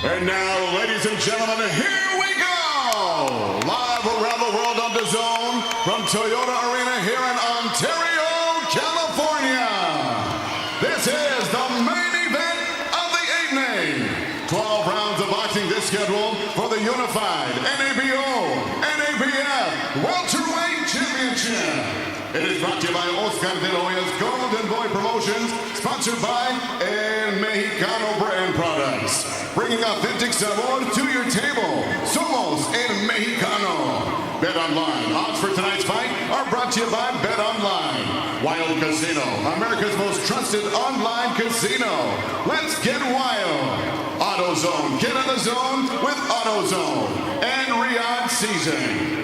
And now, ladies and gentlemen, here we go! Live around the world on DAZN from Toyota Arena here in Ontario, California. This is the main event of the evening. 12 rounds of boxing this schedule for the unified NABO, NABF Welterweight Championship. It is brought to you by Oscar de la Hoya's Golden Boy Promotions, sponsored by El Mexicano brand products. Bringing authentic sabor to your table. Somos El Mexicano. Bet Online. Odds for tonight's fight are brought to you by Bet Online. Wild Casino, America's most trusted online casino. Let's get wild. AutoZone. Get in the zone with AutoZone. And Riyadh Season.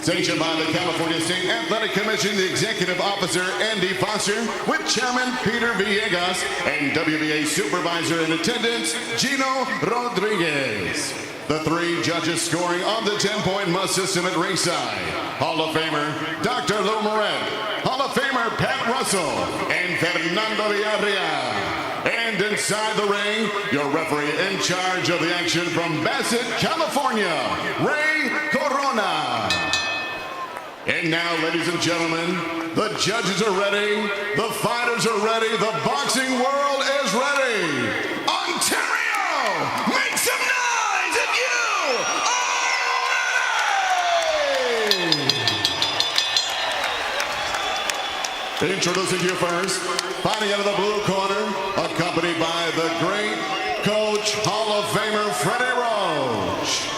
Sanctioned by the California State Athletic Commission, the Executive Officer, Andy Foster, with Chairman Peter Villegas, and WBA Supervisor in attendance, Gino Rodriguez. The three judges scoring on the 10-point must system at ringside. Hall of Famer, Dr. Lou Moret. Hall of Famer, Pat Russell, and Fernando Villarreal. And inside the ring, your referee in charge of the action from Bassett, California, Ray Corona. And now, ladies and gentlemen, the judges are ready, the fighters are ready, the boxing world is ready. Ontario, make some noise if you are ready! Introducing you first, fighting out of the blue corner, accompanied by the great coach, Hall of Famer Freddie Rocha.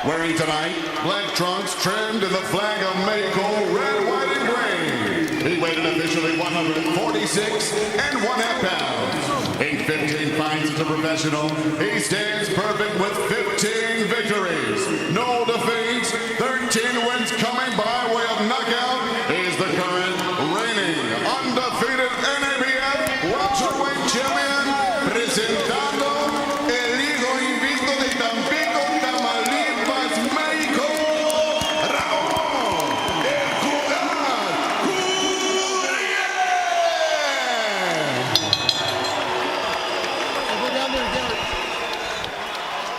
Wearing tonight, black trunks trimmed in the flag of Mexico, red, white, and green. He weighed in officially 146 and 1/2 pounds. In 15 fights as a professional, he stands perfect with 15 victories, no defeats, 13 wins coming by way of knockout. He is the current reigning, undefeated NABF welterweight champion, presentando el hijo invicto de Tampico, Tamaulipas, México, Raul, el Curiel.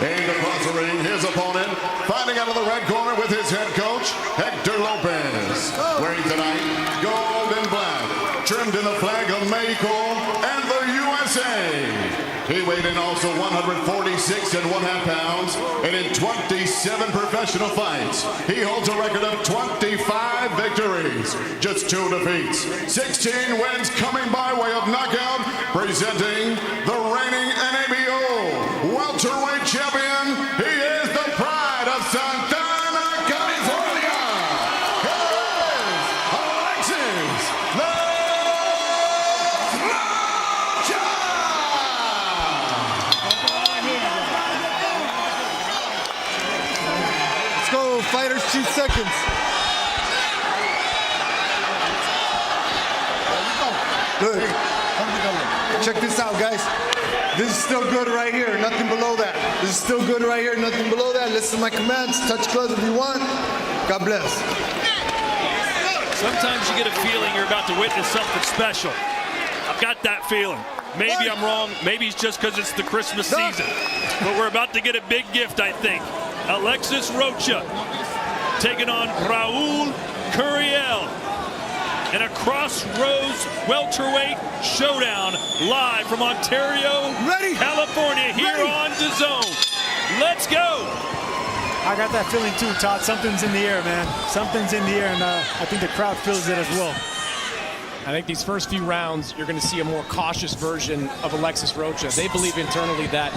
And across the ring, his opponent, fighting out of the red corner with his head coach, Hector Lopez. Wearing tonight, gold and black, trimmed in the flag of Mexico and the USA. He weighed in also 146 and 1/2 pounds, and in 27 professional fights, he holds a record of 25 victories, just 2 defeats, 16 wins coming by way of knockout, presenting the reigning NABO welterweight champion. He is the pride of Santana, California. Here is Alexis, the Rocha. Let's go, fighters, 2 seconds. Good. Check this out, guys. This is still good right here, nothing below that. This is still good right here, nothing below that. Listen to my commands, touch gloves if you want. God bless. Sometimes you get a feeling you're about to witness something special. I've got that feeling. Maybe I'm wrong. Maybe it's just because it's the Christmas season. But we're about to get a big gift, I think. Alexis Rocha taking on Raul Curiel in a crossroads welterweight showdown live from Ontario, California, here on DAZN. Let's go. I got that feeling too, Todd. Something's in the air, man. Something's in the air, and I think the crowd feels it as well. I think these first few rounds, you're going to see a more cautious version of Alexis Rocha. They believe internally that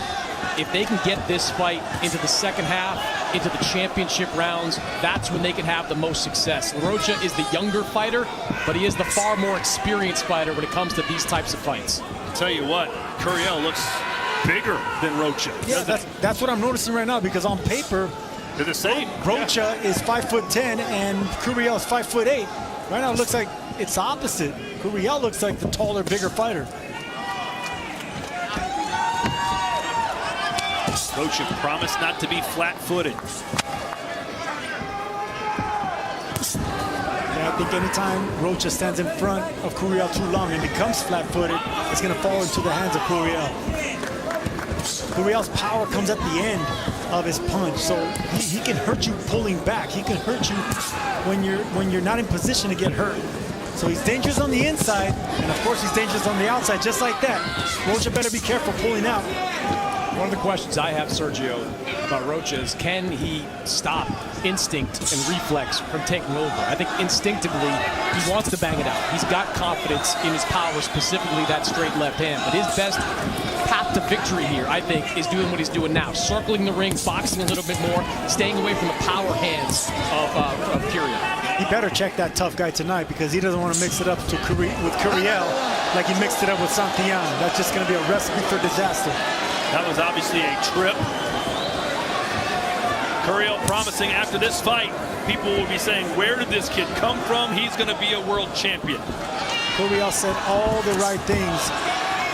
if they can get this fight into the second half, into the championship rounds, that's when they can have the most success. Rocha is the younger fighter, but he is the far more experienced fighter when it comes to these types of fights. I'll tell you what, Curiel looks bigger than Rocha. Yeah, that's what I'm noticing right now, because on paper, they're the same. Rocha is 5'10" and Curiel is 5'8". Right now it looks like it's opposite. Curiel looks like the taller, bigger fighter. Rocha promised not to be flat-footed. Yeah, I think anytime Rocha stands in front of Curiel too long and becomes flat-footed, it's going to fall into the hands of Curiel. Curiel's power comes at the end of his punch, so he can hurt you pulling back. He can hurt you when you're not in position to get hurt. So he's dangerous on the inside, and of course he's dangerous on the outside, just like that. Rocha better be careful pulling out. One of the questions I have, Sergio, about Rocha is, can he stop instinct and reflex from taking over? I think instinctively he wants to bang it out. He's got confidence in his power, specifically that straight left hand. But his best path to victory here, I think, is doing what he's doing now. Circling the ring, boxing a little bit more, staying away from the power hands of Curiel. He better check that tough guy tonight, because he doesn't want to mix it up with Curiel like he mixed it up with Santillan. That's just going to be a recipe for disaster. That was obviously a trip. Curiel promising after this fight, people will be saying, where did this kid come from? He's going to be a world champion. Curiel said all the right things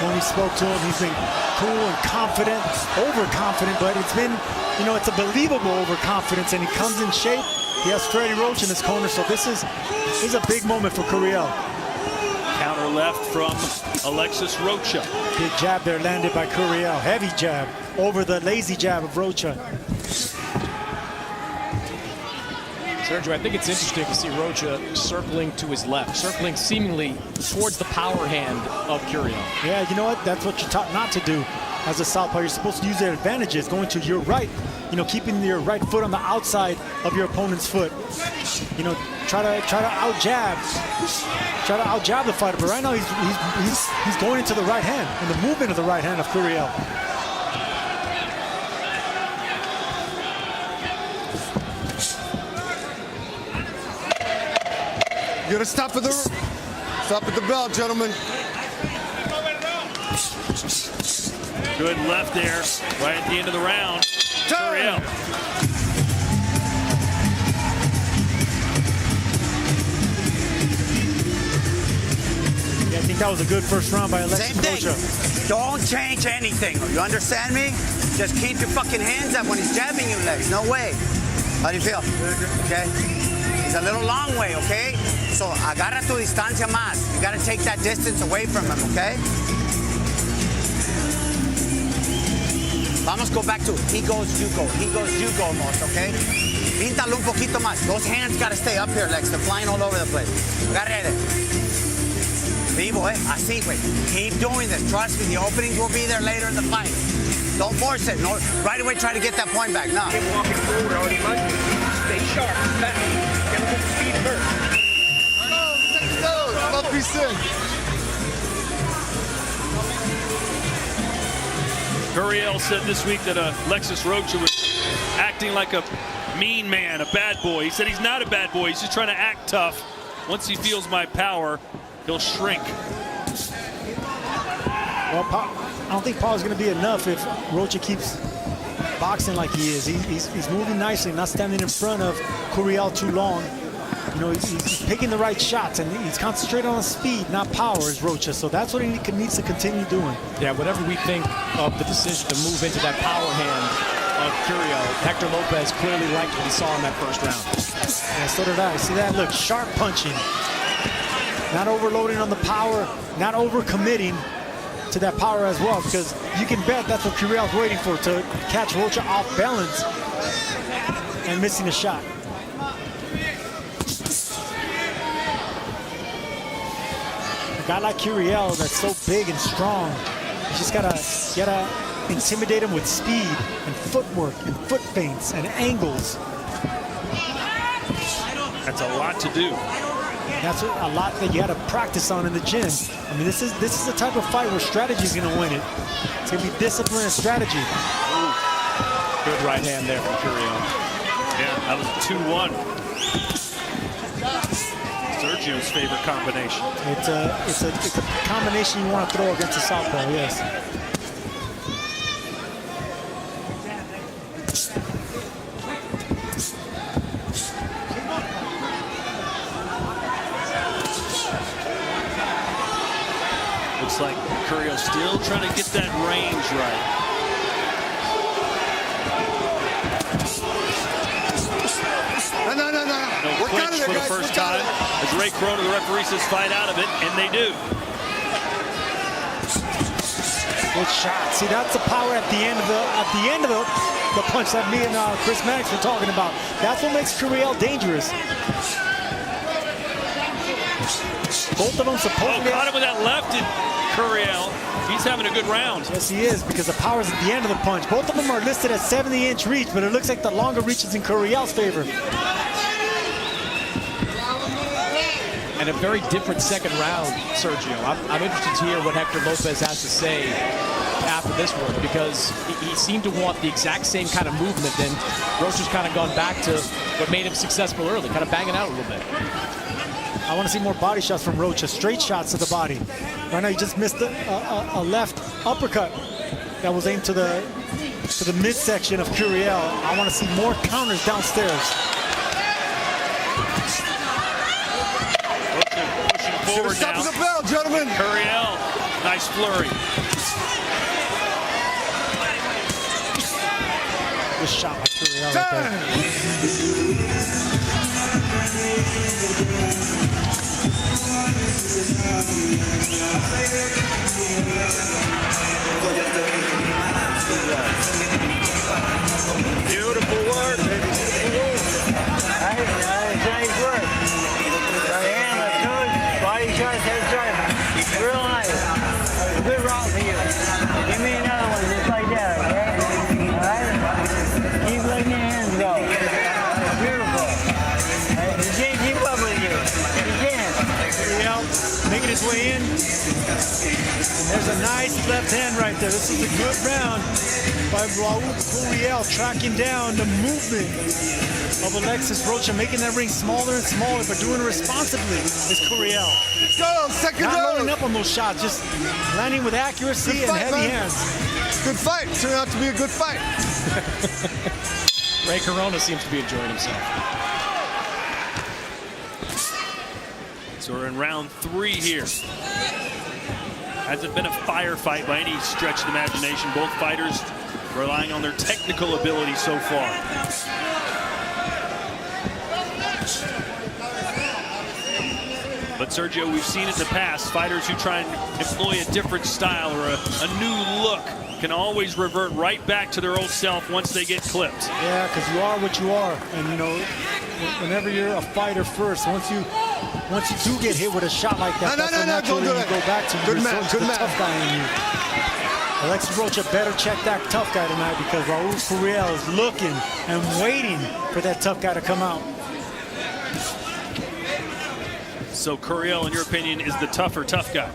when we spoke to him. He's been cool and confident, overconfident, but it's been, you know, it's a believable overconfidence, and he comes in shape. He has Freddie Roach in his corner, so this is a big moment for Curiel. Counter left from Alexis Rocha. Big jab there landed by Curiel. Heavy jab over the lazy jab of Rocha. Sergio, I think it's interesting to see Rocha circling to his left, circling seemingly towards the power hand of Curiel. Yeah, you know what? That's what you're taught not to do as a southpaw. You're supposed to use your advantages, going to your right, you know, keeping your right foot on the outside of your opponent's foot. You know, try to out jab the fighter. But right now he's going into the right hand, and the movement of the right hand of Curiel. You gotta stop at the bell, gentlemen. Good left there, right at the end of the round. Curiel. Yeah, I think that was a good first round by Alexis Rocha. Don't change anything. You understand me? Just keep your fucking hands up when he's jabbing you, Lex. No way. How do you feel? Okay? He's a little long way, okay? So agarra tu distancia más. You gotta take that distance away from him, okay? Vamos go back to he goes, you go. He goes, you go almost, okay? Píntalo un poquito más. Those hands gotta stay up here, Lex. They're flying all over the place. Agarre. Vivo, así, güey. Keep doing this. Trust me, the openings will be there later in the fight. Don't force it. No, right away try to get that point back. No. Keep walking forward all you like. Stay sharp. Get a good speed first. Don't be sick. Curiel said this week that Alexis Rocha was acting like a mean man, a bad boy. He said he's not a bad boy. He's just trying to act tough. Once he feels my power, he'll shrink. Well, I don't think power is going to be enough if Rocha keeps boxing like he is. He's moving nicely, not standing in front of Curiel too long. You know, he's picking the right shots, and he's concentrating on speed, not power, as Rocha. So that's what he needs to continue doing. Yeah, whatever we think of the decision to move into that power hand of Curiel, Hector Lopez clearly liked what he saw in that first round. Yeah, so did I. See that? Look, sharp punching. Not overloading on the power, not overcommitting to that power as well, because you can bet that's what Curiel's waiting for, to catch Rocha off balance and missing a shot. A guy like Curiel that's so big and strong, you just gotta intimidate him with speed and footwork and foot feints and angles. That's a lot to do. That's a lot that you got to practice on in the gym. I mean, this is the type of fight where strategy is going to win it. It's going to be discipline and strategy. Ooh. Good right hand there from Curiel. Yeah, that was a 2-1. Sergio's favorite combination. It's a combination you want to throw against a southpaw, yes. Looks like Curiel still trying to get that range right. No. No clinch for the first time. As Ray Corona, the referee, says fight out of it, and they do. Good shot. See, that's the power at the end of the punch that me and Chris Mannix were talking about. That's what makes Curiel dangerous. Both of them supposedly. Caught him with that left in Curiel. He's having a good round. Yes, he is, because the power's at the end of the punch. Both of them are listed at 70-inch reach, but it looks like the longer reach is in Curiel's favor. And a very different second round, Sergio. I'm interested to hear what Hector Lopez has to say after this one, because he seemed to want the exact same kind of movement, and Rocha's kind of gone back to what made him successful early, kind of banging out a little bit. I want to see more body shots from Rocha, straight shots to the body. Right now, he just missed a left uppercut that was aimed to the midsection of Curiel. I want to see more counters downstairs. Forward Stop now. the bell, gentlemen. Curiel, nice flurry. Good shot by Curiel right Beautiful work, baby. Nice work. Right hand, left hook, body shots, head shot. Real nice. Good round for you. Give me another one just like that, okay? All right? Keep letting your hands go. Beautiful. You can't keep up with you. You can't. Curiel making his way in. There's a nice left hand right there. This is a good round by Raul Curiel, tracking down the movement of Alexis Rocha, making that ring smaller and smaller, but doing it responsibly is Curiel. Go, second Not round. loading up on those shots, just landing with accuracy Good and fight, heavy man. hands. Good fight. Turned out to be a good fight. Ray Corona seems to be enjoying himself. So we're in round 3 here. Hasn't been a firefight by any stretch of the imagination. Both fighters relying on their technical ability so far. But Sergio, we've seen in the past, fighters who try and employ a different style or a new look can always revert right back to their old self once they get clipped. Yeah, because you are what you are. And, you know, whenever you're a fighter first, once you do get hit with a shot like that, that's when naturally you go back to the tough guy in you. Alexis Rocha better check that tough guy tonight, because Raul Curiel is looking and waiting for that tough guy to come out. So Curiel, in your opinion, is the tougher tough guy?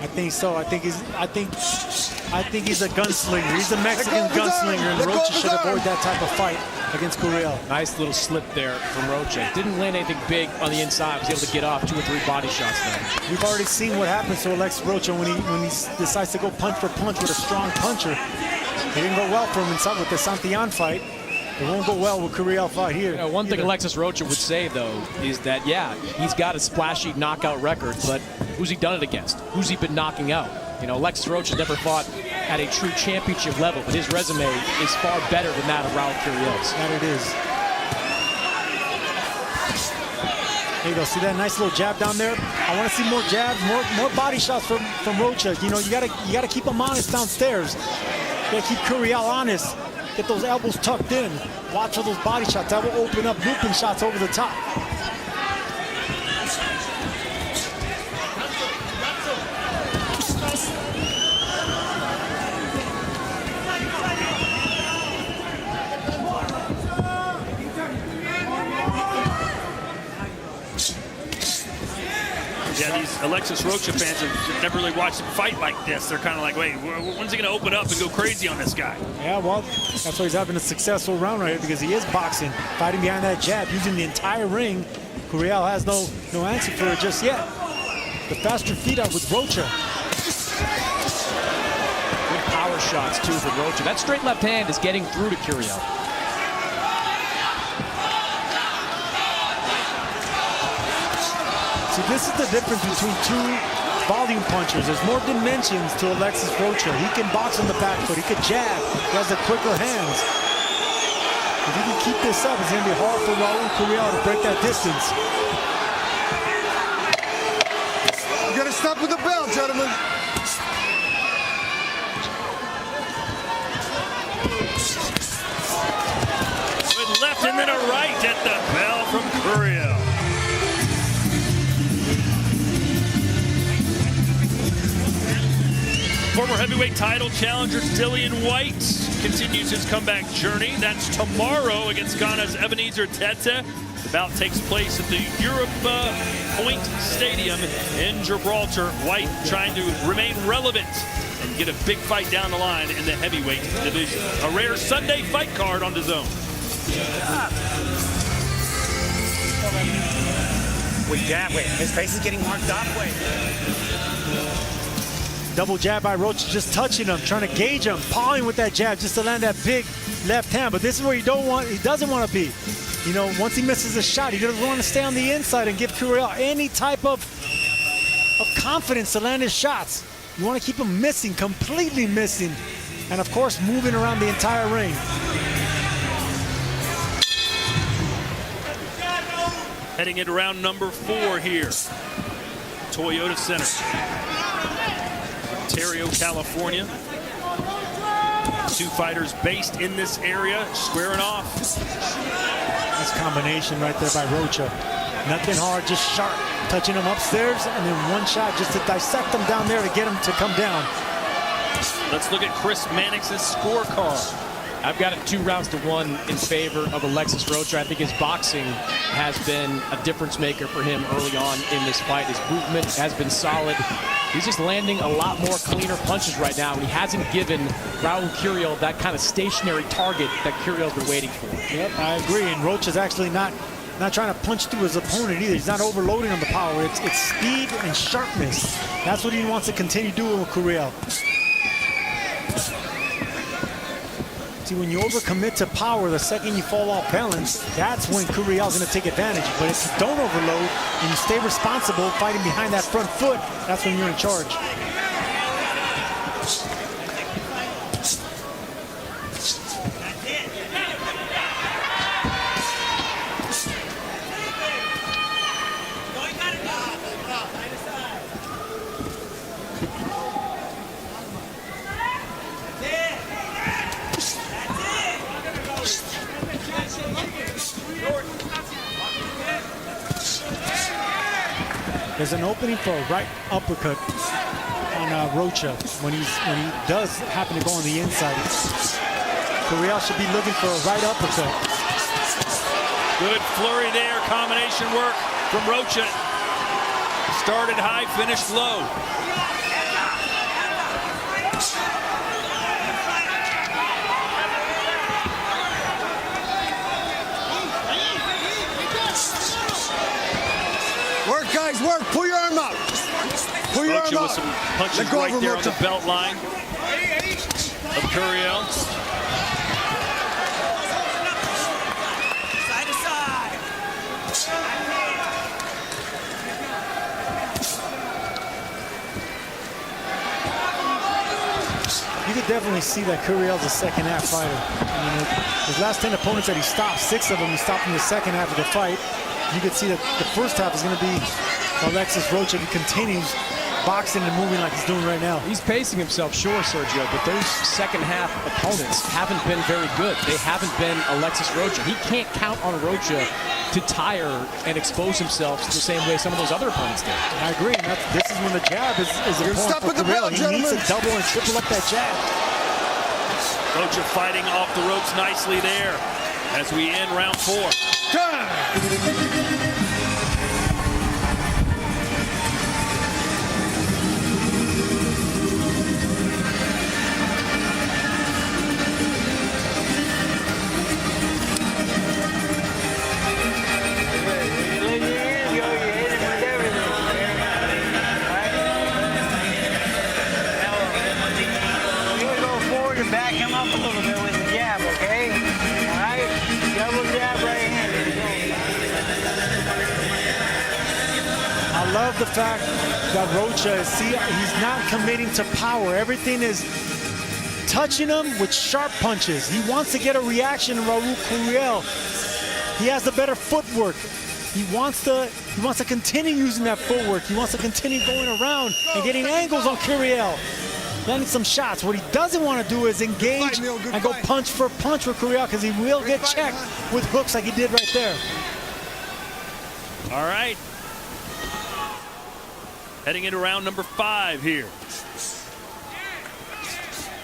I think so. I think he's a gunslinger. He's a Mexican gunslinger, and Rocha should avoid that type of fight against Curiel. Nice little slip there from Rocha. Didn't land anything big on the inside. Was able to get off 2 or 3 body shots there. We've already seen what happens to Alexis Rocha when he decides to go punch for punch with a strong puncher. It didn't go well for him inside with the Santillan fight. It won't go well with Curiel fight here. You know, one thing Alexis Rocha would say, though, is that, yeah, he's got a splashy knockout record, but who's he done it against? Who's he been knocking out? You know, Alexis Rocha never fought at a true championship level, but his resume is far better than that of Raul Curiel's. That it is. There you go. See that nice little jab down there? I want to see more jabs, more body shots from Rocha. You know, you gotta keep him honest downstairs. You gotta keep Curiel honest. Get those elbows tucked in. Watch for those body shots. That will open up looping shots over the top. Yeah, these Alexis Rocha fans have never really watched him fight like this. They're kind of like, wait, when's he going to open up and go crazy on this guy? Yeah, well, that's why he's having a successful round right here, because he is boxing, fighting behind that jab, using the entire ring. Curiel has no answer for it just yet. The faster feet out with Rocha. Good power shots, too, from Rocha. That straight left hand is getting through to Curiel. See, this is the difference between two volume punchers. There's more dimensions to Alexis Rocha. He can box on the back foot. He can jab. He has the quicker hands. If he can keep this up, it's going to be hard for Raul Curiel to break that distance. You got to stop with the bell, gentlemen. heavyweight title challenger Dillian White continues his comeback journey. That's tomorrow against Ghana's Ebenezer Tete. The bout takes place at the Europe Point Stadium in Gibraltar. White trying to remain relevant and get a big fight down the line in the heavyweight division. A rare Sunday fight card on DAZN. Wait, jab, wait. His face is getting marked up, wait. Double jab by Rocha, just touching him, trying to gauge him, pawing with that jab just to land that big left hand. But this is where he doesn't want to be. You know, once he misses a shot, he doesn't want to stay on the inside and give Curiel any type of confidence to land his shots. You want to keep him missing, completely missing, and of course moving around the entire ring. Heading into round number 4 here. Toyota Center. Ontario, California. Two fighters based in this area, squaring off. Nice combination right there by Rocha. Nothing hard, just sharp. Touching him upstairs, and then one shot just to dissect him down there to get him to come down. Let's look at Chris Mannix's scorecard. I've got it 2-1 in favor of Alexis Rocha. I think his boxing has been a difference maker for him early on in this fight. His movement has been solid. He's just landing a lot more cleaner punches right now, and he hasn't given Raul Curiel that kind of stationary target that Curiel's been waiting for. Yep, I agree. And Rocha's actually not trying to punch through his opponent either. He's not overloading on the power. It's speed and sharpness. That's what he wants to continue doing with Curiel. See, when you overcommit to power, the second you fall off balance, that's when Curiel's going to take advantage. But if you don't overload and you stay responsible fighting behind that front foot, that's when you're in charge. There's an opening for a right uppercut on Rocha when he does happen to go on the inside. Curiel should be looking for a right uppercut. Good flurry there, combination work from Rocha. Started high, finished low. Work, guys, work. Pull your arm out. Pull your Rocha arm with out. some punches Go right over, there Rocha. on the belt line of Curiel. Side to side. You could definitely see that Curiel's a second half fighter. I mean, his last 10 opponents that he stopped, 6 of them he stopped in the second half of the fight. You could see that the first half is going to be Alexis Rocha, who continues boxing and moving like he's doing right now. He's pacing himself, sure, Sergio, but those second half opponents haven't been very good. They haven't been Alexis Rocha. He can't count on Rocha to tire and expose himself the same way some of those other opponents did. I agree. And this is when the jab is important stop for with the Curiel. belt, He needs to gentlemen. double and triple up that jab. Rocha fighting off the ropes nicely there as we end round 4. Back him up a little bit with the jab, okay? All right? Double jab right hand. I love the fact that Rocha is, he's not committing to power. Everything is touching him with sharp punches. He wants to get a reaction to Raul Curiel. He has the better footwork. He wants to continue using that footwork. He wants to continue going around and getting angles on Curiel. Landing some shots. What he doesn't want to do is engage and go punch for punch with Curiel, because he will get checked with hooks like he did right there. All right. Heading into round number 5 here.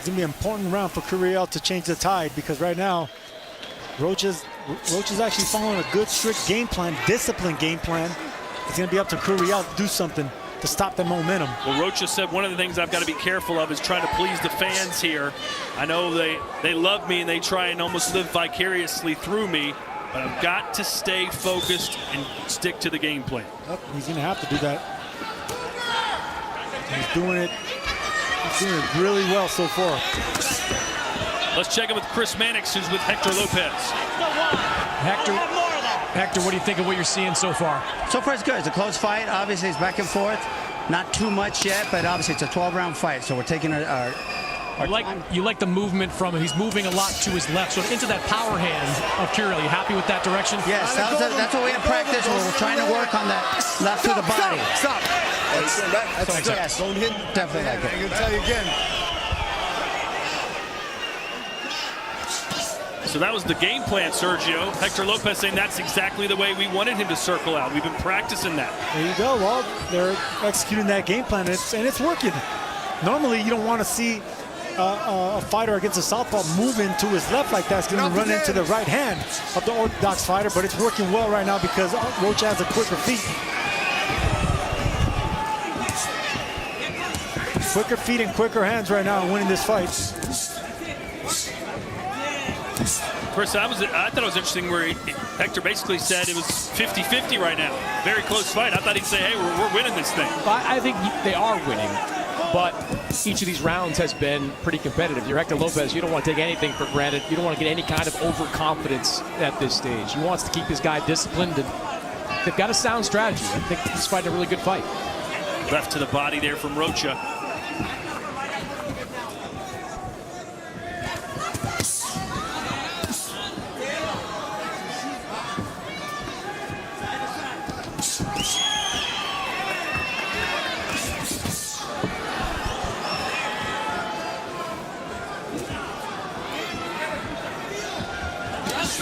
It's going to be an important round for Curiel to change the tide, because right now, Rocha's actually following a good, strict game plan, disciplined game plan. It's going to be up to Curiel to do something to stop the momentum. Well, Rocha said one of the things I've got to be careful of is trying to please the fans here. I know they love me and they try and almost live vicariously through me, but I've got to stay focused and stick to the game plan. Yep, he's going to have to do that. He's doing it really well so far. Let's check in with Chris Mannix, who's with Hector Lopez. Hector, what do you think of what you're seeing so far? So far, it's good. It's a close fight. Obviously, it's back and forth. Not too much yet, but obviously, it's a 12-round fight. So we're taking our You like the movement from him. He's moving a lot to his left, so into that power hand of Curiel. You happy with that direction? Yes, that's what we have practice. We're trying to work on that left to the body. Stop. That's Yes, don't hit. definitely like it. I'm gonna tell you again. So that was the game plan, Sergio. Hector Lopez saying that's exactly the way we wanted him to circle out. We've been practicing that. There you go. Well, they're executing that game plan, and it's working. Normally, you don't want to see a fighter against a southpaw moving to his left like that. It's going to run into the right hand of the orthodox fighter, but it's working well right now because Rocha has a quicker feet. Quicker feet and quicker hands right now winning this fight. Chris, I thought it was interesting where Hector basically said it was 50-50 right now. Very close fight. I thought he'd say, hey, we're winning this thing. I think they are winning, but each of these rounds has been pretty competitive. You're Hector Lopez. You don't want to take anything for granted. You don't want to get any kind of overconfidence at this stage. He wants to keep his guy disciplined, and they've got a sound strategy. I think he's fighting a really good fight. Left to the body there from Rocha.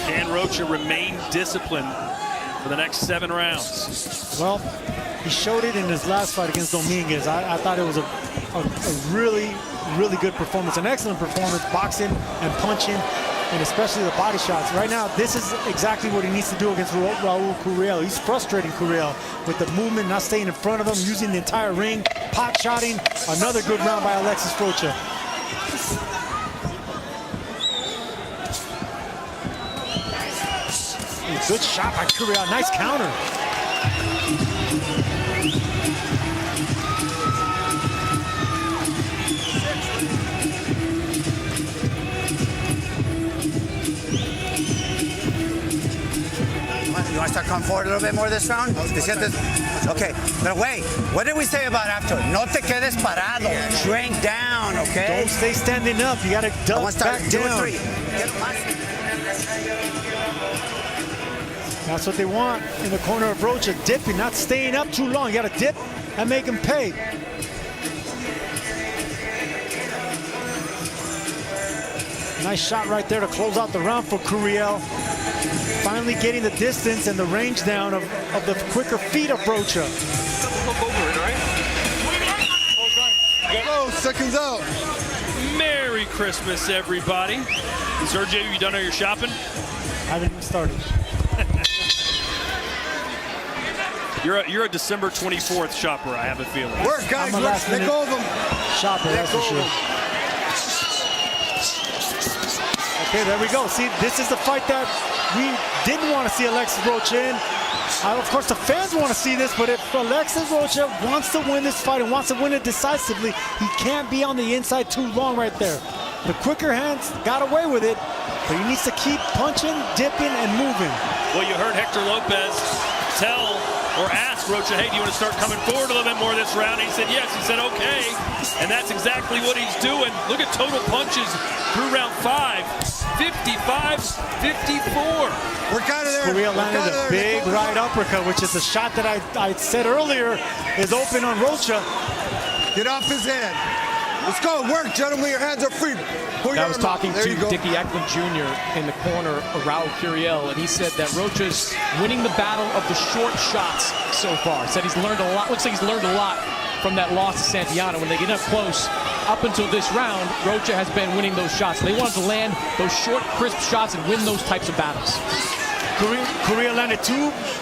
Can Rocha remain disciplined for the next 7 rounds? Well, he showed it in his last fight against Dominguez. I thought it was a really, really good performance, an excellent performance, boxing and punching, and especially the body shots. Right now, this is exactly what he needs to do against Raul Curiel. He's frustrating Curiel with the movement, not staying in front of him, using the entire ring, pot-shotting. Another good round by Alexis Rocha. Good shot by Curiel. Nice counter. You want to start coming forward a little bit more this round? Okay, but wait, what did we say about after? No te quedes parado. Shrink down, okay? Don't stay standing up. You got to duck back down. That's what they want in the corner of Rocha, dipping, not staying up too long. You got to dip and make him pay. Nice shot right there to close out the round for Curiel. Finally getting the distance and the range down of the quicker feet of Rocha. Go, seconds out. Merry Christmas, everybody. Sergio, you done all your shopping? Haven't even started. You're a December 24th shopper, I have a feeling. Work, guys. I'm a last Let minute go of them. shopper, that's for sure. Okay, there we go. See, this is the fight that we didn't want to see Alexis Rocha in. Of course, the fans want to see this, but if Alexis Rocha wants to win this fight and wants to win it decisively, he can't be on the inside too long right there. The quicker hands got away with it, but he needs to keep punching, dipping, and moving. Well, you heard Hector Lopez tell or ask Rocha, hey, do you want to start coming forward a little bit more this round? And he said yes. He said okay, and that's exactly what he's doing. Look at total punches through round 5, 55, 54. We're kind of there. Curiel landed a big right uppercut, which is the shot that I said earlier is open on Rocha. Get off his head. Let's go. Work, gentlemen. Your hands are free. I was talking to Dickie Eklund Jr. in the corner of Raul Curiel, and he said that Rocha's winning the battle of the short shots so far. Said he's learned a lot. Looks like he's learned a lot from that loss to Santillana. When they get up close, up until this round, Rocha has been winning those shots. They wanted to land those short, crisp shots and win those types of battles. Curiel landed 2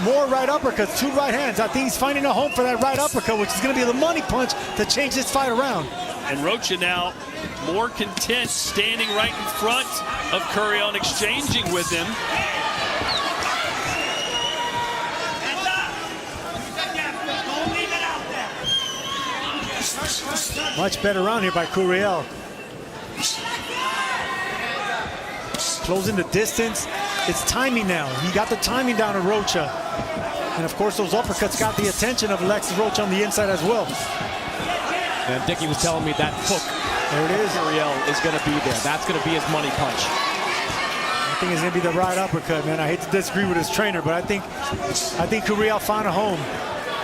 more right uppercuts, 2 right hands. I think he's finding a home for that right uppercut, which is going to be the money punch to change this fight around. And Rocha now more content standing right in front of Curiel and exchanging with him. Much better round here by Curiel. Closing the distance. It's timing now. He got the timing down to Rocha. And of course, those uppercuts got the attention of Alexis Rocha on the inside as well. And Dickie was telling me that hook, there it is, Curiel is going to be there. That's going to be his money punch. I think it's going to be the right uppercut, man. I hate to disagree with his trainer, but I think Curiel found a home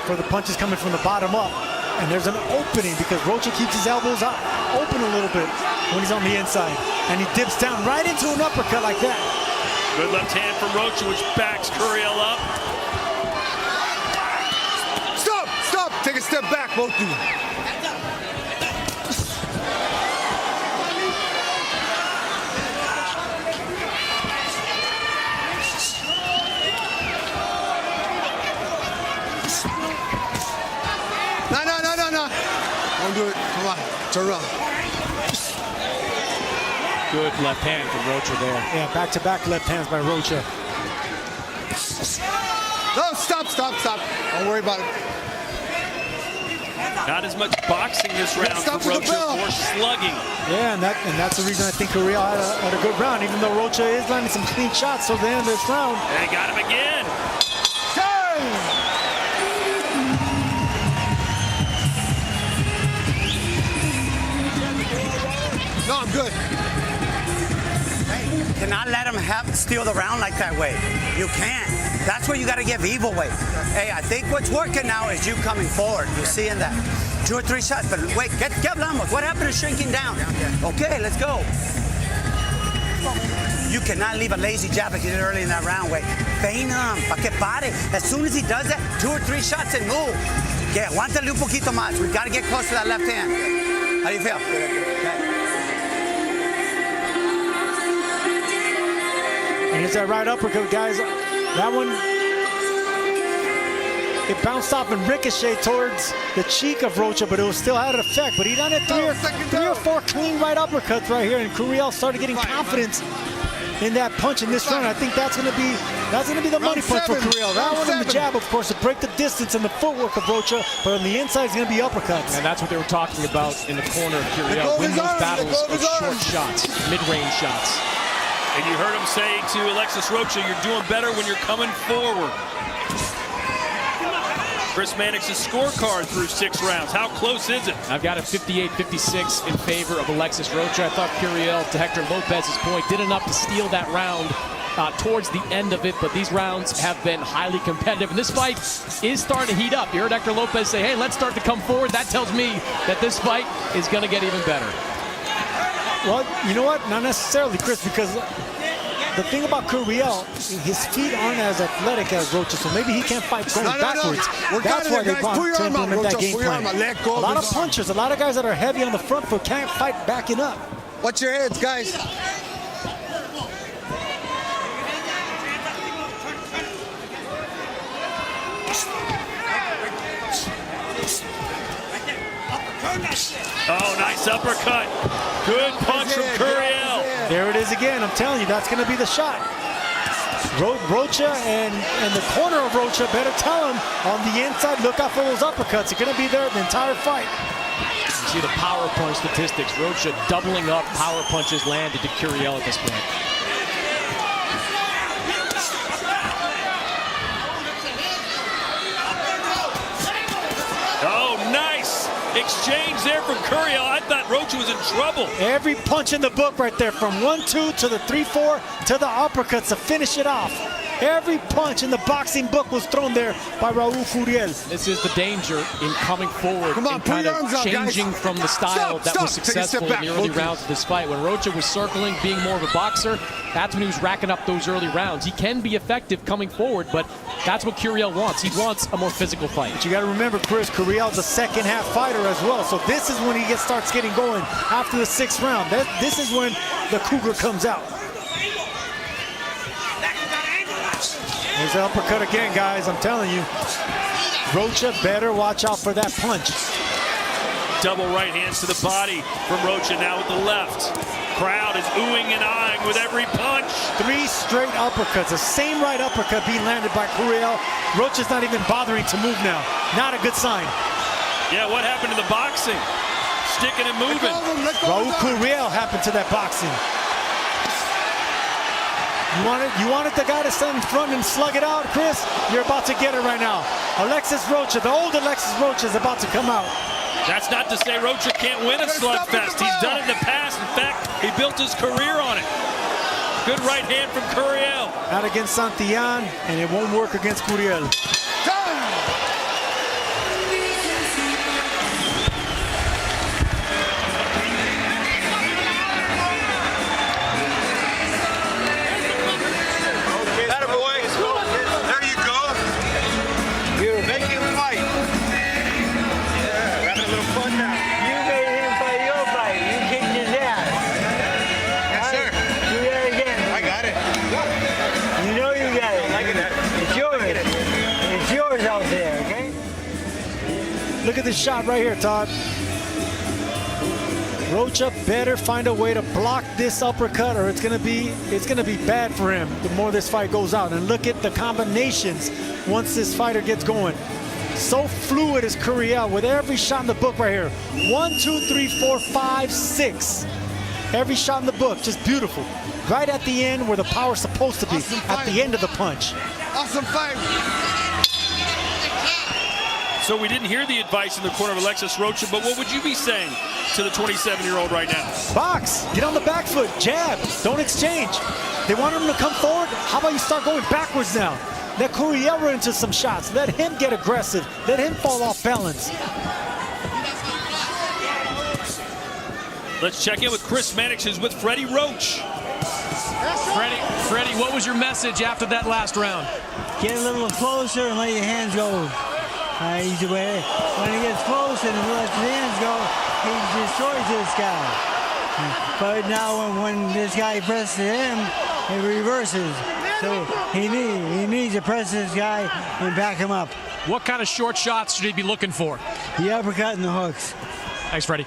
for the punches coming from the bottom up. And there's an opening because Rocha keeps his elbows out, open a little bit when he's on the inside. And he dips down right into an uppercut like that. Good left hand from Rocha, which backs Curiel up. Stop! Stop! Take a step back, both of you. No. Don't do it. Come on. Turn around. Good left hand from Rocha there. Yeah, back-to-back left hands by Rocha. No, stop. Don't worry about it. Not as much boxing this round for Rocha, more slugging. Yeah, and that's the reason I think Curiel had a good round, even though Rocha is landing some clean shots till the end of this round. They got him again. No, I'm good. Cannot let him steal the round like that way. You can't. That's where you got to give evil way. Hey, I think what's working now is you coming forward. You're seeing that. 2 or 3 shots, but wait, get Lamos. What happened to shrinking down? Okay, let's go. You cannot leave a lazy jab like you did early in that round. Wait, fein him, pa que pare. As soon as he does that, 2 or 3 shots and move. Okay, aguántale un poquito más. We got to get close to that left hand. How do you feel? And here's that right uppercut, guys. That one, it bounced off and ricocheted towards the cheek of Rocha, but it still had an effect. But he done it 3 or 4 clean right uppercuts right here, and Curiel started getting confidence in that punch in this round. I think that's gonna be the money punch for Curiel. That one and the jab, of course, to break the distance and the footwork of Rocha, but on the inside it's gonna be uppercuts. And that's what they were talking about in the corner of Curiel. Win those battles of short shots, mid-range shots. And you heard him say to Alexis Rocha, you're doing better when you're coming forward. Chris Mannix's scorecard through 6 rounds. How close is it? I've got a 58-56 in favor of Alexis Rocha. I thought Curiel, to Hector Lopez's point, did enough to steal that round towards the end of it, but these rounds have been highly competitive. And this fight is starting to heat up. You heard Hector Lopez say, hey, let's start to come forward. That tells me that this fight is going to get even better. Well, you know what? Not necessarily, Chris, because the thing about Curiel, his feet aren't as athletic as Rocha, so maybe he can't fight going backwards. That's why they want to implement that game plan. A lot of punchers, a lot of guys that are heavy on the front foot can't fight backing up. Watch your heads, guys. Oh, nice uppercut. Good punch from Curiel. There it is again. I'm telling you, that's going to be the shot. Rocha and the corner of Rocha better tell him on the inside, look out for those uppercuts. They're going to be there the entire fight. You see the power punch statistics. Rocha doubling up power punches landed to Curiel at this point. Oh, nice exchange there from Curiel. I thought Rocha was in trouble. Every punch in the book right there, from 1-2 to the 3-4 to the uppercuts to finish it off. Every punch in the boxing book was thrown there by Raul Curiel. This is the danger in coming forward Come on, and put kind your of arms out, guys. changing from the style that was Take a step successful back, in the early both of you. rounds of this fight. When Rocha was circling, being more of a boxer, that's when he was racking up those early rounds. He can be effective coming forward, but that's what Curiel wants. He wants a more physical fight. But you got to remember, Chris, Curiel's a second half fighter as well. So this is when he starts getting going after the 6th round. This is when the Cougar comes out. There's the uppercut again, guys. I'm telling you. Rocha better watch out for that punch. Double right hands to the body from Rocha now with the left. Crowd is oohing and eyeing with every punch. 3 straight uppercuts. The same right uppercut being landed by Curiel. Rocha's not even bothering to move now. Not a good sign. Yeah, what happened to the boxing? Sticking and moving. Raul Curiel happened to that boxing. You wanted the guy to stand in front and slug it out, Chris? You're about to get it right now. Alexis Rocha, the old Alexis Rocha, is about to come out. That's not to say Rocha can't win a slugfest. He's done it in the past. In fact, he built his career on it. Good right hand from Curiel. Not against Santillan, and it won't work against Curiel. Look at this shot right here, Todd. Rocha better find a way to block this uppercut, or it's gonna be bad for him the more this fight goes out. And look at the combinations once this fighter gets going. So fluid is Curiel with every shot in the book right here. 1, 2, 3, 4, 5, 6. Every shot in the book, just beautiful. Right at the end where the power's supposed to be, at the end of the punch. Awesome fight. So we didn't hear the advice in the corner of Alexis Rocha, but what would you be saying to the 27-year-old right now? Box, get on the back foot, jab, don't exchange. They want him to come forward. How about you start going backwards now? Let Curiel run into some shots. Let him get aggressive. Let him fall off balance. Let's check in with Chris Mannix, who's with Freddie Roach. Freddie, what was your message after that last round? Get a little closer and let your hands go. Easy way. When he gets close and lets his hands go, he destroys this guy. But now when this guy presses him, it reverses. So he needs to press this guy and back him up. What kind of short shots should he be looking for? The uppercut and the hooks. Thanks, Freddie.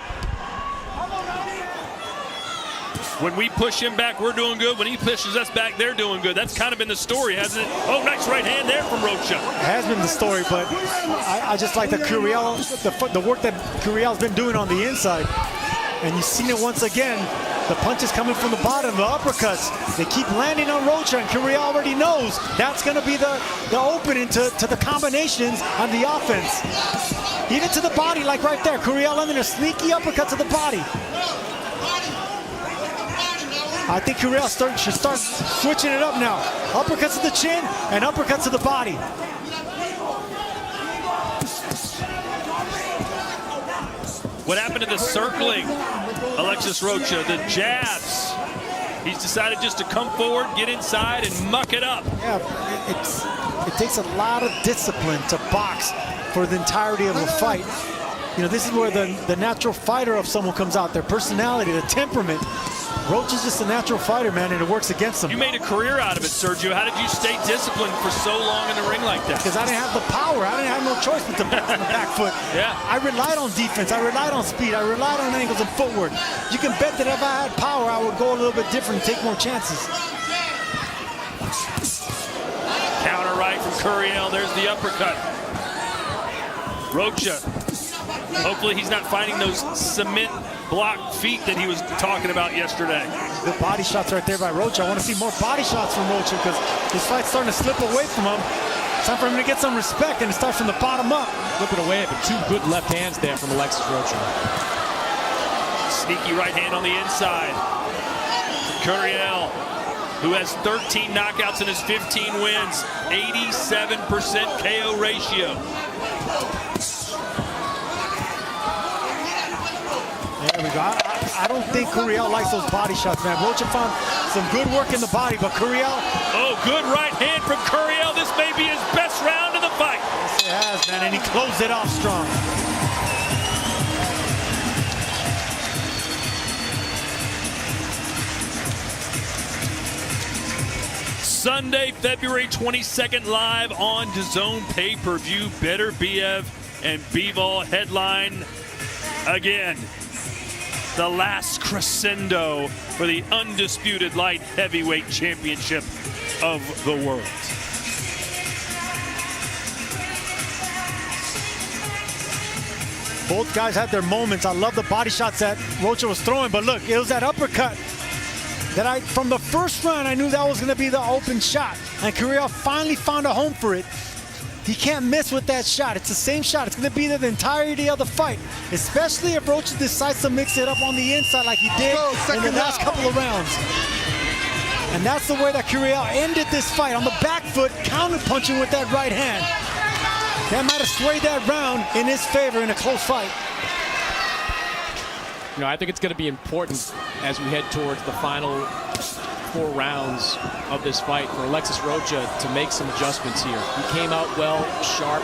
When we push him back, we're doing good. When he pushes us back, they're doing good. That's kind of been the story, hasn't it? Oh, nice right hand there from Rocha. It has been the story, but I just like the Curiel, the work that Curiel's been doing on the inside. And you've seen it once again. The punches coming from the bottom, the uppercuts. They keep landing on Rocha, and Curiel already knows that's going to be the opening to the combinations on the offense. Even to the body, like right there. Curiel landing a sneaky uppercut to the body. I think Curiel should start switching it up now. Uppercuts to the chin and uppercuts to the body. What happened to the circling, Alexis Rocha? The jabs. He's decided just to come forward, get inside, and muck it up. Yeah, it takes a lot of discipline to box for the entirety of a fight. You know, this is where the natural fighter of someone comes out, their personality, the temperament. Rocha's just a natural fighter, man, and it works against him. You made a career out of it, Sergio. How did you stay disciplined for so long in the ring like that? Because I didn't have the power. I didn't have no choice but to box on the back foot. Yeah. I relied on defense. I relied on speed. I relied on angles and footwork. You can bet that if I had power, I would go a little bit different and take more chances. Counter right from Curiel. There's the uppercut. Rocha. Hopefully he's not finding those cement block feet that he was talking about yesterday. Good body shots right there by Rocha. I want to see more body shots from Rocha because this fight's starting to slip away from him. It's time for him to get some respect, and it starts from the bottom up. Flipping away, but 2 good left hands there from Alexis Rocha. Sneaky right hand on the inside. Curiel. who has 13 knockouts in his 15 wins, 87% KO ratio. There we go. I don't think Curiel likes those body shots, man. Rocha found some good work in the body, but Curiel... Oh, good right hand from Curiel. This may be his best round of the fight. Yes, it has, man, and he closed it off strong. Sunday, February 22nd, live on DAZN pay-per-view. Beterbiev and Bivol headline again. The last crescendo for the undisputed light heavyweight championship of the world. Both guys had their moments. I love the body shots that Rocha was throwing, but look, it was that uppercut that from the first round, I knew that was gonna be the open shot. And Curiel finally found a home for it. He can't miss with that shot. It's the same shot. It's gonna be there the entirety of the fight, especially if Rocha decides to mix it up on the inside like he did in the last couple of rounds. And that's the way that Curiel ended this fight, on the back foot, counter-punching with that right hand. That might have swayed that round in his favor in a close fight. You know, I think it's going to be important as we head towards the final 4 rounds of this fight for Alexis Rocha to make some adjustments here. He came out well, sharp.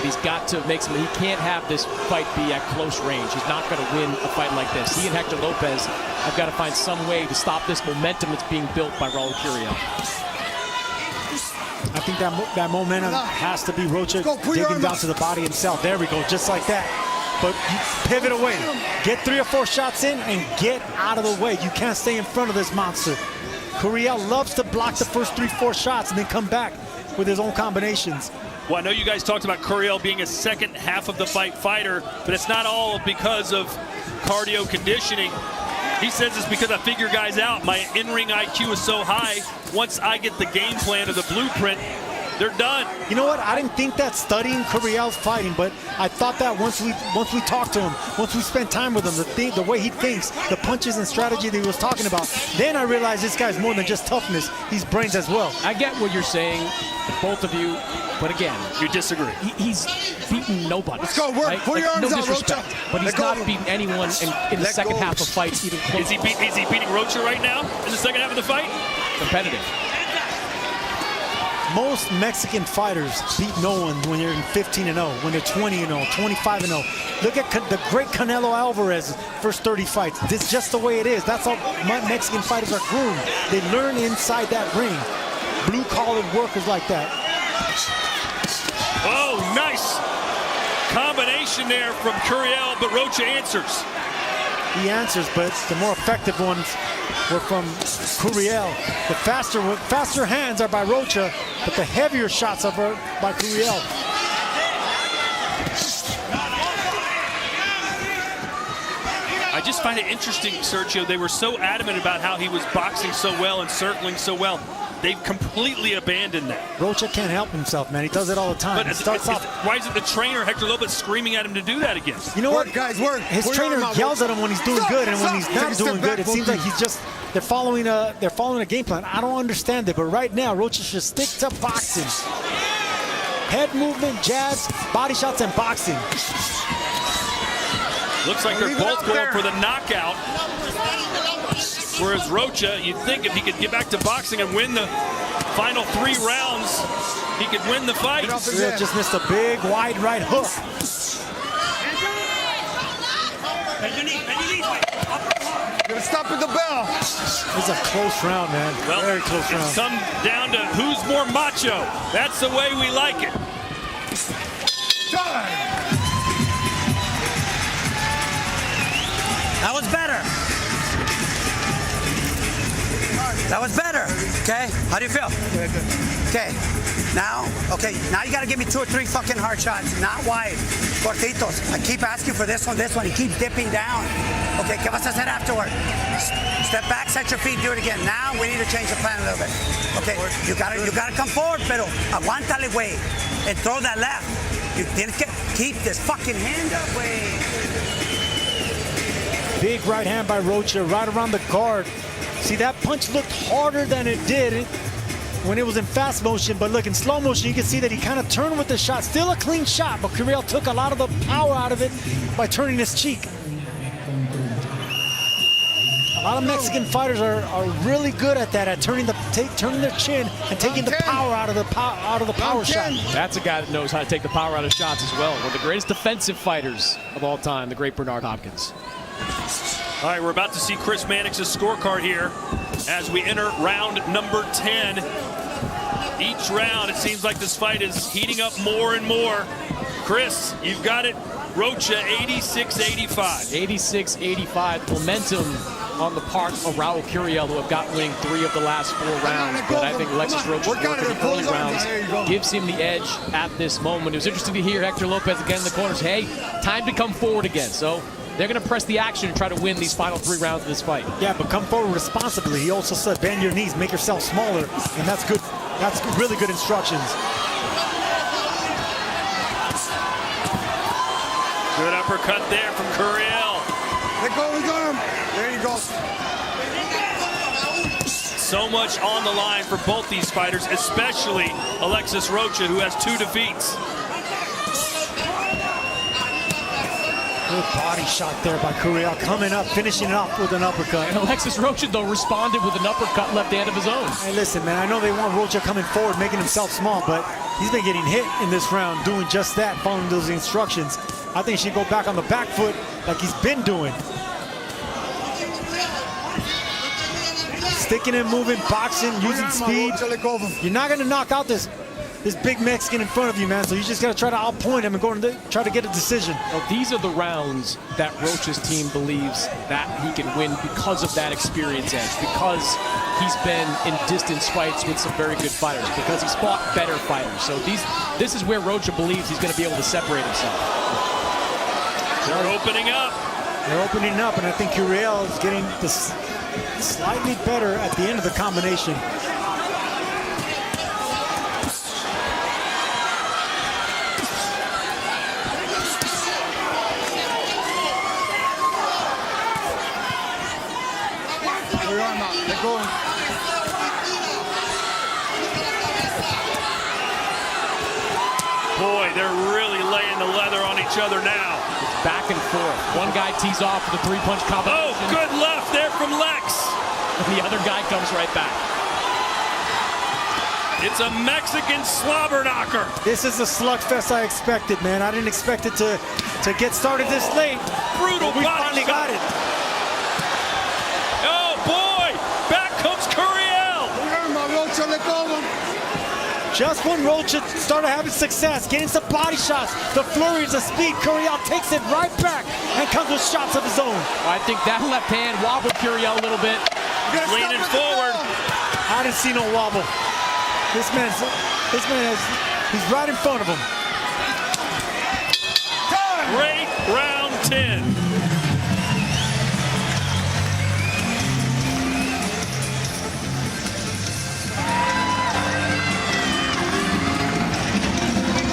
He's got to make some. He can't have this fight be at close range. He's not going to win a fight like this. He and Hector Lopez have got to find some way to stop this momentum that's being built by Raul Curiel. I think that momentum has to be Rocha digging down to the body himself. There we go, just like that. But you pivot away, get 3 or 4 shots in and get out of the way. You can't stay in front of this monster. Curiel loves to block the first 3-4 shots and then come back with his own combinations. Well, I know you guys talked about Curiel being a second half of the fight fighter, but it's not all because of cardio conditioning. He says it's because I figure guys out. My in-ring IQ is so high, once I get the game plan or the blueprint, they're done. You know what? I didn't think that studying Curiel's fighting, but I thought that once we talked to him, once we spent time with him, the way he thinks, the punches and strategy that he was talking about, then I realized this guy's more than just toughness. He's brains as well. I get what you're saying, both of you, but again, you disagree. He's beaten nobody. Let's go, work. Right? Pull your arms no out, disrespect, Rocha. but he's not beaten anyone in the second half of fights even close. Is he beating Rocha right now in the second half of the fight? Competitive. Most Mexican fighters beat no one when they're in 15-0, when they're 20-0, 25-0. Look at the great Canelo Alvarez first 30 fights. This is just the way it is. That's how Mexican fighters are groomed. They learn inside that ring. Blue-collar workers like that. Oh, nice combination there from Curiel, but Rocha answers. He answers, but the more effective ones were from Curiel. The faster hands are by Rocha, but the heavier shots are by Curiel. I just find it interesting, Sergio. They were so adamant about how he was boxing so well and circling so well. They've completely abandoned that. Rocha can't help himself, man. He does it all the time. But why isn't the trainer, Hector Lopez, scraying at him to do that again? You know Work, what? guys, work. His trainer yells at him when he's doing good, and when he's not doing good, it seems like they're following a game plan. I don't understand it, but right now, Rocha should stick to boxing. Head movement, jabs, body shots, and boxing. Looks like they're both going for the knockout. Whereas Rocha, you'd think if he could get back to boxing and win the final 3 rounds, he could win the fight. He just missed a big, wide right hook. Gonna stop at the bell. It's a close round, man. Well, very close round. It's come down to who's more macho. That's the way we like it. Time. That was better. That was better. Okay? How do you feel? Okay. Now you gotta give me 2 or 3 fucking hard shots, not wide. Cortitos. I keep asking for this one. He keeps dipping down. Okay, ¿qué vas a hacer afterward? Step back, set your feet, do it again. Now we need to change the plan a little bit. Okay, you gotta come forward, pero aguántale, güey. And throw that left. You tienes que keep this fucking hand up, güey. Big right hand by Rocha, right around the guard. See, that punch looked harder than it did when it was in fast motion, but look, in slow motion, you can see that he kind of turned with the shot. Still a clean shot, but Curiel took a lot of the power out of it by turning his cheek. A lot of Mexican fighters are really good at that, at turning their chin and taking the power out of the power shot. That's a guy that knows how to take the power out of shots as well. One of the greatest defensive fighters of all time, the great Bernard Hopkins. All right, we're about to see Chris Mannix's scorecard here as we enter round number 10. Each round, it seems like this fight is heating up more and more. Chris, you've got it. Rocha, 86-85. 86-85. Momentum on the part of Raul Curiel, who have got winning 3 of the last 4 rounds. But I think Alexis Rocha's work in the early rounds gives him the edge at this moment. It was interesting to hear Hector Lopez again in the corners. Hey, time to come forward again. So they're going to press the action and try to win these final 3 rounds of this fight. Yeah, but come forward responsibly. He also said bend your knees, make yourself smaller, and that's good. That's really good instructions. Good uppercut there from Curiel. Let go of his arm. There you go. So much on the line for both these fighters, especially Alexis Rocha, who has 2 defeats. Good body shot there by Curiel, coming up, finishing it off with an uppercut. And Alexis Rocha, though, responded with an uppercut left hand of his own. Hey, listen, man, I know they want Rocha coming forward, making himself small, but he's been getting hit in this round, doing just that, following those instructions. I think he should go back on the back foot like he's been doing. Sticking and moving, boxing, using speed. You're not going to knock out this big Mexican in front of you, man, so you just got to try to outpoint him and go and try to get a decision. Well, these are the rounds that Rocha's team believes that he can win because of that experience edge, because he's been in distance fights with some very good fighters, because he's fought better fighters. So this is where Rocha believes he's going to be able to separate himself. They're opening up. They're opening up, and I think Curiel is getting this slightly better at the end of the combination. Let go. Boy, they're really laying the leather on each other now. It's back and forth. One guy tees off with a 3-punch combination. Oh, good left there from Lex. And the other guy comes right back. It's a Mexican slobber knocker. This is the slugfest I expected, man. I didn't expect it to get started this late. Brutal we body finally shot. got it. Oh, boy. Back comes Curiel. Just when Rocha started having success, getting some body shots, the flurries of speed, Curiel takes it right back and comes with shots of his own. I think that left hand wobbled Curiel a little bit. Leaning forward. I didn't see no wobble. This man he's right in front of him. Great round 10.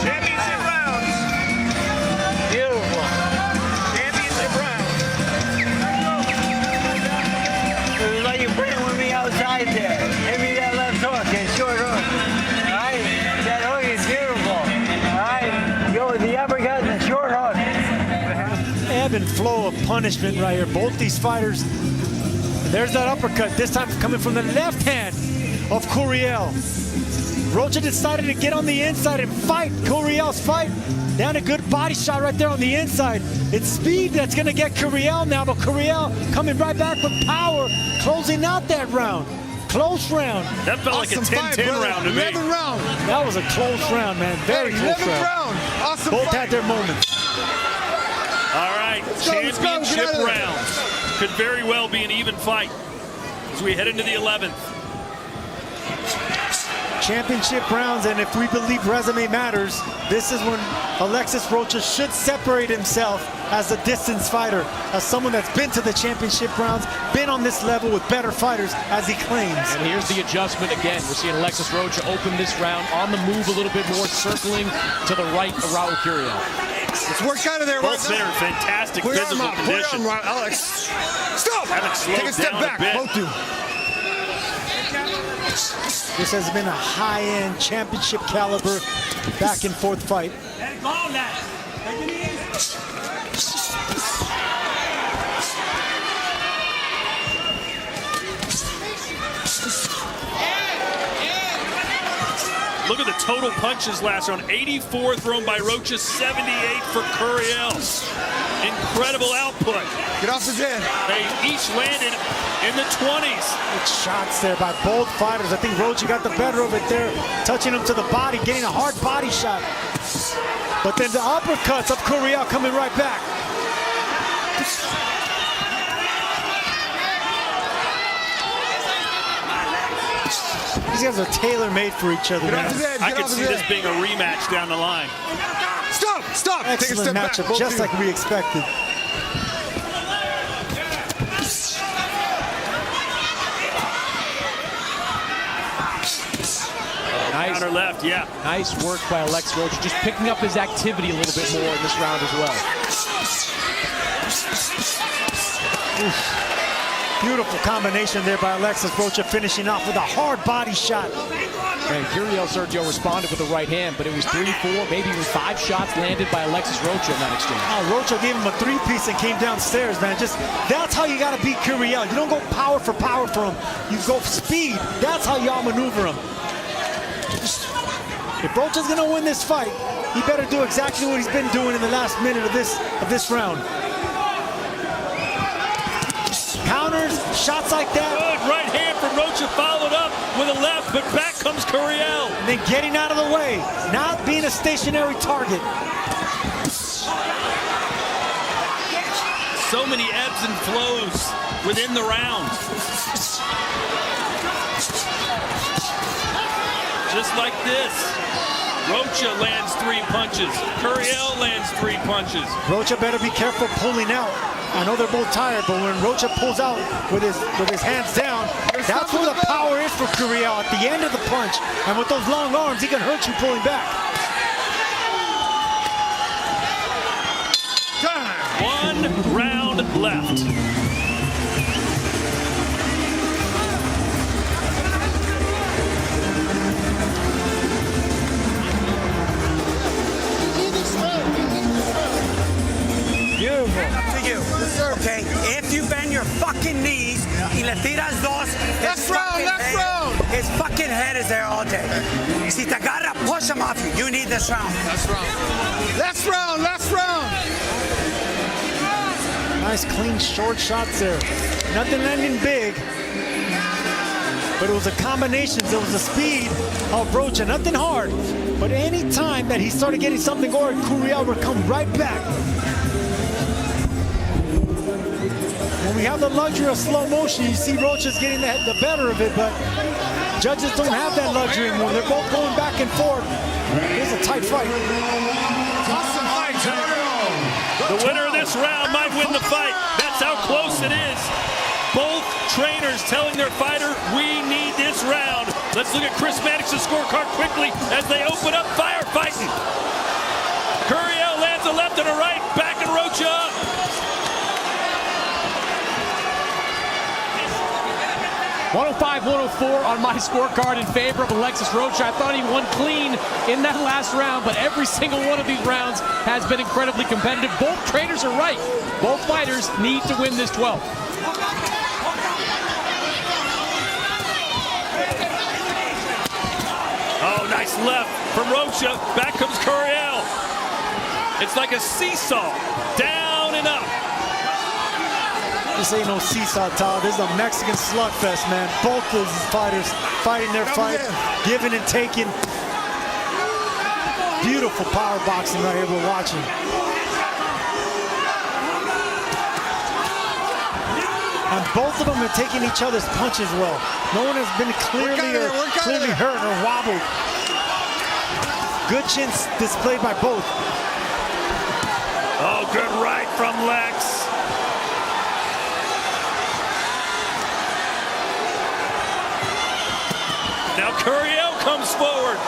Championship rounds. Beautiful. Championship rounds. It was like you're playing with me outside there. Hit me that left hook and short hook. All right? That hook is beautiful. All right? Go with the uppercut and the short hook. Ebb and flow of punishment right here. Both these fighters. There's that uppercut, this time coming from the left hand of Curiel. Rocha decided to get on the inside and fight Curiel's fight. Down a good body shot right there on the inside. It's speed that's going to get Curiel now, but Curiel coming right back with power, closing out that round. Close round. That felt like a 10-10 round to me. 11 round. That was a close round, man. Very close 11th round. round. Awesome Both fight. had their moments. All right, Let's go, let's championship get out of there. rounds. Could very well be an even fight as we head into the 11th. Championship rounds, and if we believe resume matters, this is when Alexis Rocha should separate himself as a distance fighter, as someone that's been to the championship rounds, been on this level with better fighters, as he claims. And here's the adjustment again. We're seeing Alexis Rocha open this round on the move a little bit more, circling to the right of Raul Curiel. Let's work out of there Both right men are now. in fantastic Put your physical arm out. Put your condition. arm out, Alex. Stop. Haven't slowed Take a step down back. a bit. Both do. This has been a high-end championship caliber back and forth fight. Look at the total punches last round. 84 thrown by Rocha, 78 for Curiel. Incredible output. Get off his head. They each landed in the 20s. Good shots there by both fighters. I think Rocha got the better of it there, touching him to the body, getting a hard body shot. But then the uppercuts of Curiel coming right back. These guys are tailor-made for each other, man. I could see this being a rematch down the line. Stop! Stop! Take a Excellent step back. matchup, Both just of you. like we expected. Nice, Counter left, yeah. nice work by Alexis Rocha, just picking up his activity a little bit more in this round as well. Beautiful combination there by Alexis Rocha, finishing off with a hard body shot. And Curiel Sergio responded with the right hand, but it was 3, 4, maybe even 5 shots landed by Alexis Rocha in that exchange. Oh, Rocha gave him a 3-piece and came downstairs, man. Just that's how you got to beat Curiel. You don't go power for him. You go speed. That's how y'all maneuver him. If Rocha's gonna win this fight, he better do exactly what he's been doing in the last minute of this round. Counters, shots like that. Good right hand from Rocha, followed up with a left, but back comes Curiel. And then getting out of the way, not being a stationary target. So many ebbs and flows within the round. Just like this. Rocha lands 3 punches. Curiel lands 3 punches. Rocha better be careful pulling out. I know they're both tired, but when Rocha pulls out with his hands down, that's where the power is for Curiel at the end of the punch. And with those long arms, he can hurt you pulling back. Time. 1 round left. Beautiful. To you. Okay, if you bend your fucking knees y le tiras dos, Next round, next round. His fucking head is there all day. Si te agarra, push him off you. You need this round. Last round. Last round. Last round. Nice, clean, short shots there. Nothing landing big. But it was a combination. It was the speed of Rocha. Nothing hard. But any time that he started getting something going, Curiel would come right back. When we have the luxury of slow motion, you see Rocha's getting the better of it, but judges don't have that luxury anymore. They're both going back and forth. It's a tight fight. The winner of this round might win the fight. That's how close it is. Both trainers telling their fighter, we need this round. Let's look at Chris Maddox's scorecard quickly as they open up firefighting. Curiel lands a left and a right, backing Rocha up. 105-104 on my scorecard in favor of Alexis Rocha. I thought he won clean in that last round, but every single one of these rounds has been incredibly competitive. Both trainers are right. Both fighters need to win this 12th. Oh, nice left from Rocha. Back comes Curiel. It's like a seesaw, down and up. This ain't no seesaw, Todd. This is a Mexican slugfest, man. Both of these fighters fighting their fight, giving and taking. Beautiful power boxing right here we're watching. And both of them are taking each other's punches well. No one has been clearly hurt or wobbled. Good chins displayed by both. Oh, good right from Lex. Now Curiel comes forward.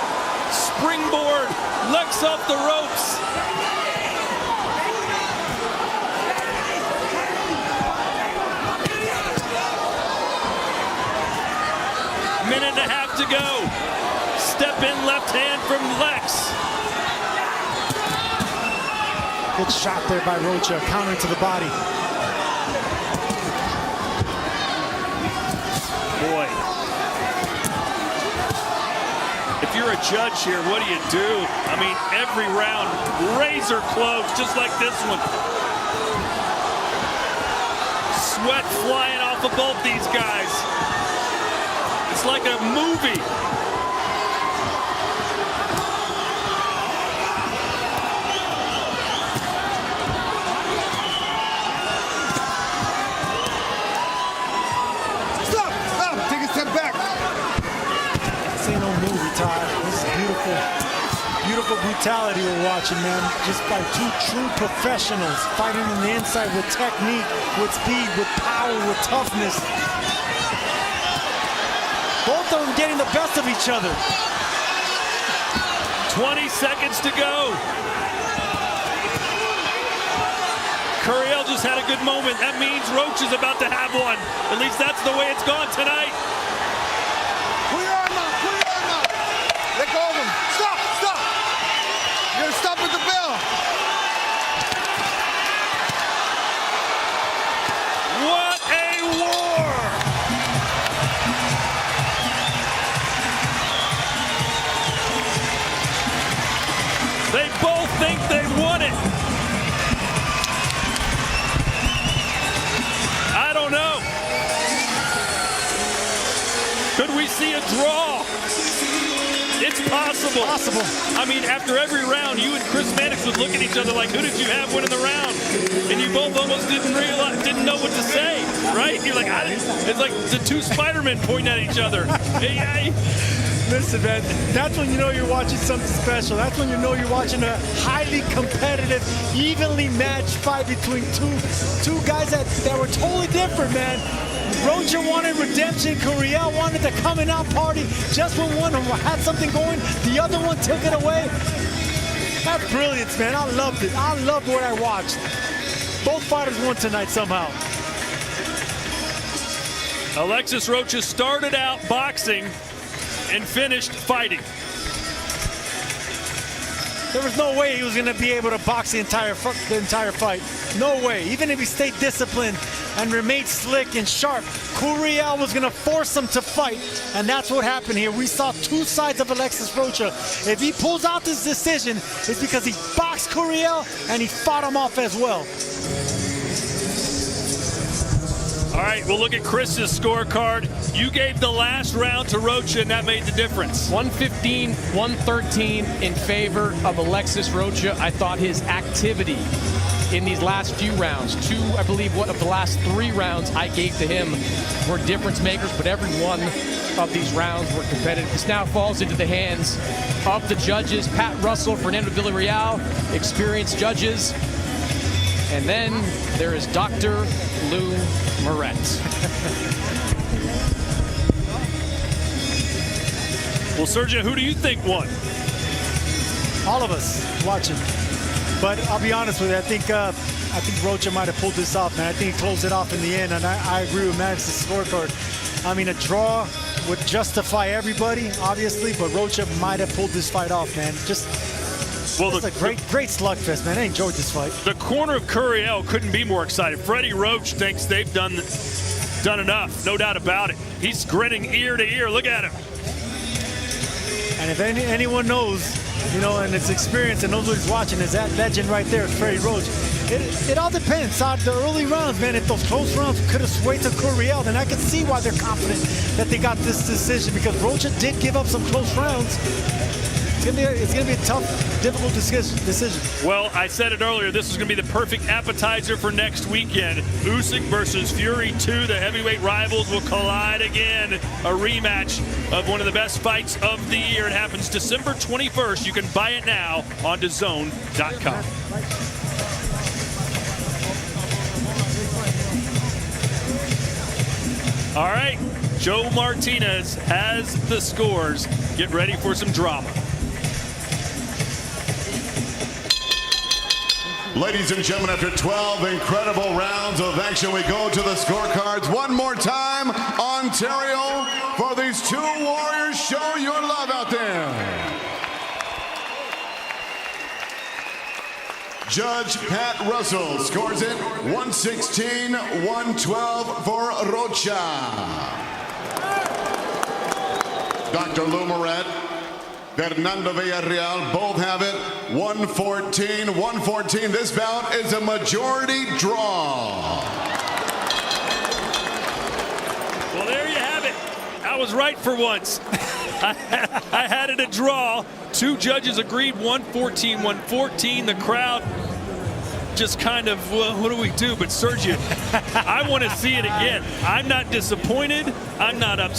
Springboard, Lex off the ropes. Minute and a half to go. Step in left hand from Lex. Good shot there by Rocha, counter to the body. Boy. If you're a judge here, what do you do? I mean, every round, razor close, just like this one. Sweat flying off of both these guys. It's like a movie. Beautiful brutality we're watching, man. Just by two true professionals fighting on the inside with technique, with speed, with power, with toughness. Both of them getting the best of each other. 20 seconds to go. Curiel just had a good moment. That means Roach is about to have one. At least that's the way it's gone tonight. Let go of him. Stop! Stop! You're gonna stop with the bell. What a war! They both think they won it. I don't know. Could we see a draw? It's possible. I mean, after every round, you and Chris Mannix would look at each other like, who did you have winning the round? And you both almost didn't know what to say, right? You're like, it's like the two Spider-Men pointing at each other. Hey. Listen, man, that's when you know you're watching something special. That's when you know you're watching a highly competitive, evenly matched fight between two guys that were totally different, man. Rocha wanted redemption. Curiel wanted the coming out party. Just when one had something going, the other one took it away. That's brilliance, man. I loved it. I loved what I watched. Both fighters won tonight somehow. Alexis Rocha started out boxing and finished fighting. There was no way he was going to be able to box the entire fight. No way. Even if he stayed disciplined and remained slick and sharp, Curiel was going to force him to fight, and that's what happened here. We saw two sides of Alexis Rocha. If he pulls out this decision, it's because he boxed Curiel and he fought him off as well. All right, we'll look at Chris's scorecard. You gave the last round to Rocha, and that made the difference. 115, 113 in favor of Alexis Rocha. I thought his activity in these last few rounds, I believe one of the last 3 rounds I gave to him were difference makers, but every one of these rounds were competitive. This now falls into the hands of the judges. Pat Russell, Fernando Villarreal, experienced judges. And then there is Dr. Lou Moret. Well, Sergio, who do you think won? All of us watching. But I'll be honest with you, I think Rocha might have pulled this off, man. I think he closed it off in the end, and I agree with Mannix's scorecard. I mean, a draw would justify everybody, obviously, but Rocha might have pulled this fight off, man. It's a great slugfest, man. I enjoyed this fight. The corner of Curiel couldn't be more excited. Freddie Roach thinks they've done enough, no doubt about it. He's grinning ear to ear. Look at him. And if anyone knows, you know, and it's experience and knows what he's watching, is that legend right there, Freddie Roach. It all depends. On the early rounds, man, if those close rounds could have swayed to Curiel, then I could see why they're confident that they got this decision, because Rocha did give up some close rounds. It's going to be a tough, difficult decision. Well, I said it earlier, this is going to be the perfect appetizer for next weekend. Usyk versus Fury 2. The heavyweight rivals will collide again. A rematch of one of the best fights of the year. It happens December 21st. You can buy it now on DAZN.com. All right, Joe Martinez has the scores. Get ready for some drama. Ladies and gentlemen, after 12 incredible rounds of action, we go to the scorecards one more time. Ontario, for these two warriors, show your love out there. Judge Pat Russell scores it 116-112 for Rocha. Dr. Lou Moret, Fernando Villarreal both have it 114-114. This bout is a majority draw. Well, there you have it. I was right for once. I had it a draw. Two judges agreed 114-114. The crowd just kind of, well, what do we do? But Sergio, I want to see it again. I'm not disappointed. I'm not upset.